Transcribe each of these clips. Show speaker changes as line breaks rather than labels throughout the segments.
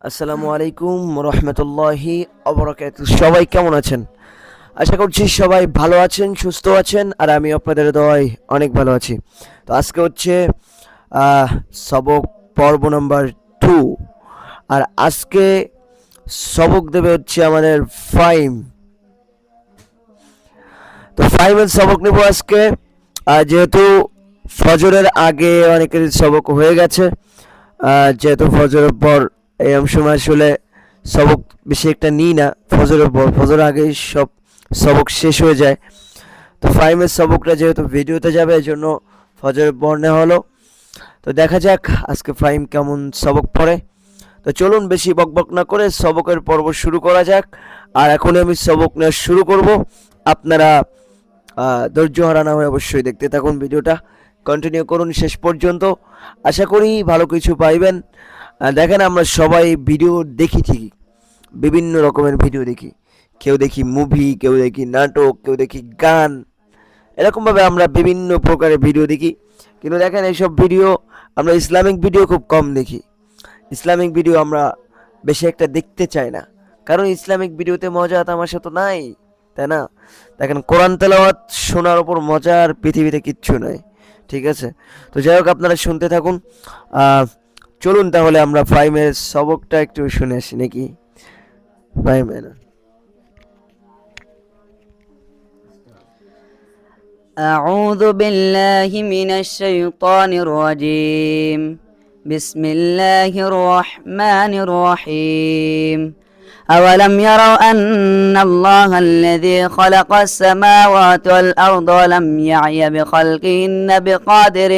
আসসালামু আলাইকুম রহমতুল্লাহি অবরাকাতুহু। সবাই কেমন আছেন? আশা করছি সবাই ভালো আছেন, সুস্থ আছেন, আর আমি আপনাদের দোয়ায় অনেক ভালো আছি। তো আজকে হচ্ছে আহ, সবক পর্ব নাম্বার 2। আর আজকে সবক দেবে হচ্ছে আমাদের ফাইম। তো ফাইমের সবক নেব আজকে। যেহেতু ফজরের আগে অনেকের সবক হয়ে গেছে, যেহেতু ফজরের পর এই সময় আসলে সবক বেশি একটা নিই না। ফজরের পর, ফজর আগেই সব সবক শেষ হয়ে যায়। তো ফাইমের সবকটা যেহেতু ভিডিওতে যাবে, এই জন্য ফজরের পর নেওয়া হলো। তো দেখা যাক আজকে ফাইম কেমন সবক পড়ে। তো চলুন বেশি বকবক না করে সবকের পর্ব শুরু করা যাক। আর এখন আমি সবক নেওয়া শুরু করব। আপনারা ধৈর্য হারা না হয়ে অবশ্যই দেখতে থাকুন, ভিডিওটা কন্টিনিউ করুন শেষ পর্যন্ত। আশা করি ভালো কিছু পাইবেন। দেখেন, আমরা সবাই ভিডিও দেখি ঠিকই, বিভিন্ন রকমের ভিডিও দেখি। কেউ দেখি মুভি, কেউ দেখি নাটক, কেউ দেখি গান, এরকমভাবে আমরা বিভিন্ন প্রকারের ভিডিও দেখি। কিন্তু দেখেন, এইসব ভিডিও আমরা ইসলামিক ভিডিও খুব কম দেখি। ইসলামিক ভিডিও আমরা বেশি একটা দেখতে চাই না, কারণ ইসলামিক ভিডিওতে মজা তামাশা তো নাই, তাই না? দেখেন, কোরআন তেলাওয়াত শোনার ওপর মজা আর পৃথিবীতে কিচ্ছু নয়। ঠিক আছে, তো যাই হোক, আপনারা শুনতে থাকুন। চলুন তাহলে আমরা ফাইমের সবকটা একটু শুনে আসি নাকি? ফাইমের
أعوذ بالله من الشيطان الرجيم. بسم الله الرحمن الرحيم. أولم يروا أن الله الذي خلق السماوات والأرض ولم يعي بخلقهن بقادر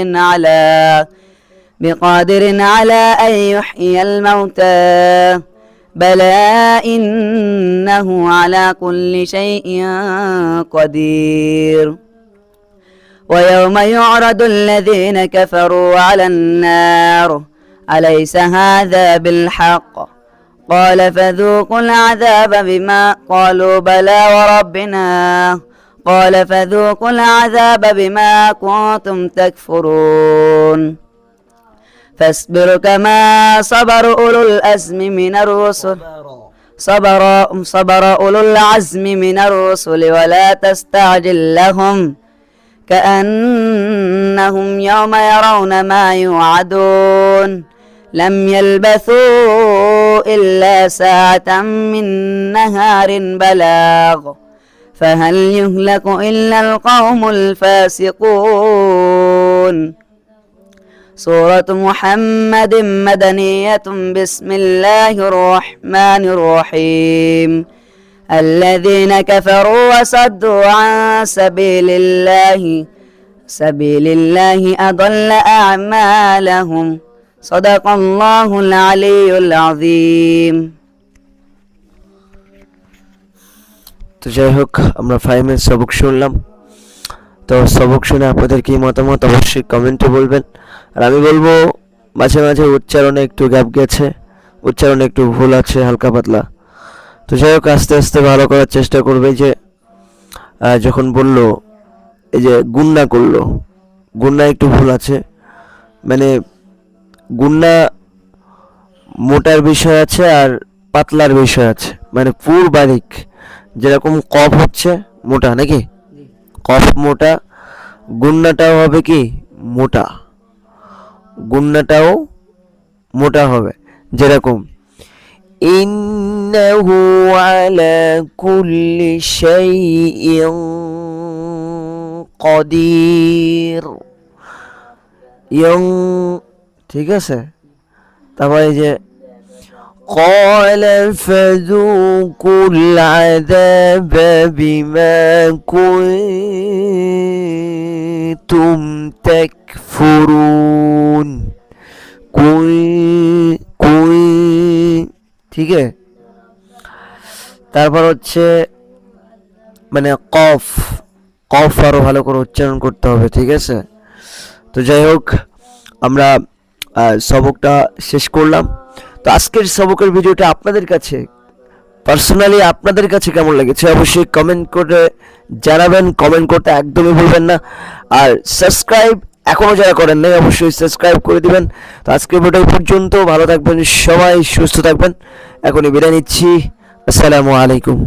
على أن يحيي الموتى بلى إنه على كل شيء قدير. ويوم يعرض الذين كفروا على النار أليس هذا بالحق قال فذوقوا العذاب بما قالوا بلى وربنا قال فذوقوا العذاب بما كنتم تكفرون. فاصبر كما صبر أولو الأزم من الرسل صبر أولو العزم من الرسل ولا تستعجل لهم كأنهم يوم يرون ما يوعدون لم يلبثوا إلا ساعة من نهار بلاغ فهل يهلك إلا القوم الفاسقون. سورة محمد مدنية. بسم الله الرحمن الرحيم. الذين كفروا وصدوا عن سبيل الله أضل أعمالهم. صدق الله العلي العظيم.
তো যাই হোক, আমরা ফাইমের সবক শুনলাম। তো সবক শুনে আপনাদের কি মতামত অবশ্যই কমেন্টে বলবেন। আর আমি বলবো, মাঝে মাঝে উচ্চারণে একটু গ্যাপ গেছে, উচ্চারণে একটু ভুল আছে হালকা পাতলা। তো যাই হোক, আস্তে আস্তে ভালো করার চেষ্টা করবে। যে যখন বললো, এই যে গুন্না করলো, গুন্না একটু ভুল আছে। মানে গুন্না মোটার বিষয় আছে আর পাতলার বিষয় আছে, মানে পুর বারিক। যেরকম কফ হচ্ছে মোটা নাকি, কফ মোটা, গুন্নাটাও হবে কি মোটা, গুন্নাটাও মোটা হবে। যেরকম ইন্নাহু আলা কুল্লি শাইইন কাদির, ঠিক আছে। তারপরে এই যে قال فذوقوا العذاب بما كنتم تكفرون। ঠিক আছে। তারপর হচ্ছে মানে কফ আরো ভালো করে উচ্চারণ করতে হবে, ঠিক আছে। তো যাই হোক, আমরা সবকটা শেষ করলাম। তো আজকের সবকের ভিডিওটা আপনাদের কাছে পার্সোনালি আপনাদের কাছে কেমন লেগেছে অবশ্যই কমেন্ট করে জানাবেন। কমেন্ট করতে একদমই ভুলবেন না। আর সাবস্ক্রাইব এখনও যারা করেন নাই অবশ্যই সাবস্ক্রাইব করে দিবেন। তো আজকের ভিডিও পর্যন্ত, ভালো থাকবেন সবাই, সুস্থ থাকবেন, এখনই বিদায় নিচ্ছি। আসসালামু আলাইকুম।